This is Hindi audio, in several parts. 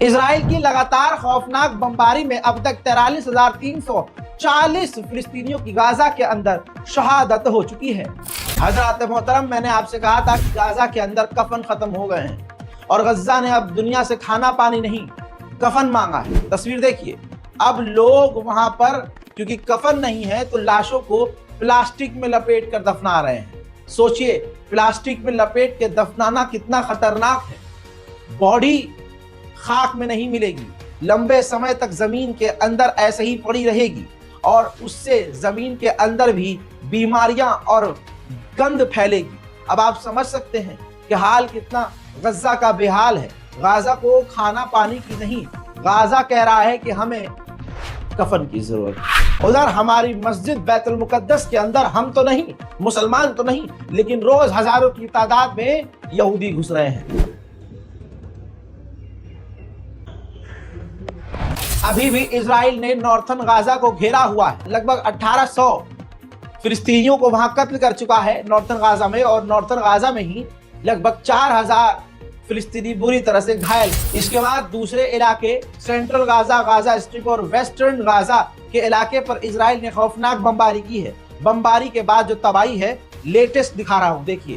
इजराइल की लगातार खौफनाक बमबारी में अब तक 43,340 फिलिस्तीनियों की गाजा के अंदर शहादत हो चुकी है। हजरत मोहतरम, मैंने आपसे कहा था कि गाजा के अंदर कफन खत्म हो गए हैं और गज्जा ने अब दुनिया से खाना पानी नहीं कफन मांगा है। तस्वीर देखिए, अब लोग वहां पर क्योंकि कफन नहीं है तो लाशों को प्लास्टिक में लपेट कर दफना रहे हैं। सोचिए, प्लास्टिक में लपेट के दफनाना कितना खतरनाक है। बॉडी खाक में नहीं मिलेगी, लंबे समय तक जमीन के अंदर ऐसे ही पड़ी रहेगी और उससे जमीन के अंदर भी बीमारियां और गंद फैलेगी। अब आप समझ सकते हैं कि हाल कितना गज्जा का बेहाल है। गाजा को खाना पानी की नहीं, गाजा कह रहा है कि हमें कफन की जरूरत है। उधर हमारी मस्जिद बैतुल मुकद्दस के अंदर हम तो नहीं, मुसलमान तो नहीं, लेकिन रोज हजारों की तादाद में यहूदी घुस रहे हैं। अभी भी इजराइल ने नॉर्थन गाजा को घेरा हुआ है। लगभग 1800 फिलिस्तीनियों को वहां कत्ल कर चुका है नॉर्थन गाजा में, और नॉर्थन गाजा में ही लगभग 4000 फिलिस्तीनी बुरी तरह से घायल। इसके बाद दूसरे इलाके सेंट्रल गाजा, गाजा स्ट्रिप और वेस्टर्न गाजा के इलाके पर इजराइल ने खौफनाक बमबारी की है। बमबारी के बाद जो तबाही है, लेटेस्ट दिखा रहा हूं, देखिए।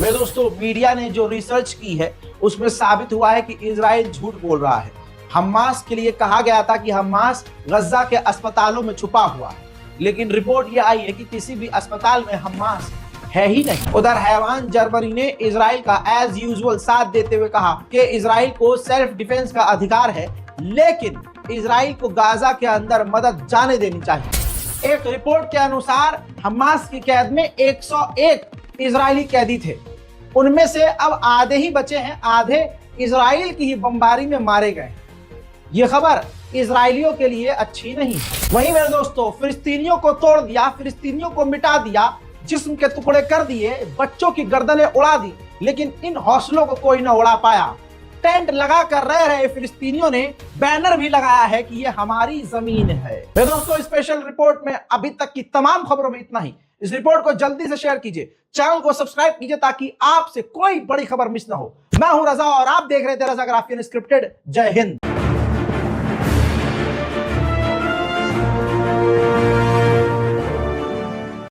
वे दोस्तों, मीडिया ने जो रिसर्च की है उसमें साबित हुआ है कि इजराइल झूठ बोल रहा है। हमास के लिए कहा गया था कि हमास गज्जा के अस्पतालों में छुपा हुआ है, लेकिन रिपोर्ट ये आई है कि किसी भी अस्पताल में हमास है ही नहीं। उधर हैवान जर्मनी ने इजराइल का एज यूजुअल साथ देते हुए कहा कि इजराइल को सेल्फ डिफेंस का अधिकार है, लेकिन इजराइल को गाजा के अंदर मदद जाने देनी चाहिए। एक रिपोर्ट के अनुसार हमास की कैद में 101 इजरायली कैदी थे, उनमें से अब आधे ही बचे हैं, आधे इजराइल की ही बमबारी में मारे गए। ये खबर इजराइलियों के लिए अच्छी नहीं। वहीं मेरे दोस्तों, फिलिस्तीनियों को तोड़ दिया, फिलिस्तीनियों को मिटा दिया, जिस्म के टुकड़े कर दिए, बच्चों की गर्दनें उड़ा दी, लेकिन इन हौसलों को कोई न उड़ा पाया। टेंट लगा कर रह रहे फिलिस्तीनियों ने बैनर भी लगाया है कि ये हमारी जमीन है। दोस्तों, स्पेशल रिपोर्ट में अभी तक की तमाम खबरों में इतना ही। इस रिपोर्ट को जल्दी से शेयर कीजिए, चैनल को सब्सक्राइब कीजिए ताकि आपसे कोई बड़ी खबर मिस ना हो। मैं हूं रजा और आप देख रहे थे रजा ग्राफी अनस्क्रिप्टेड। जय हिंद।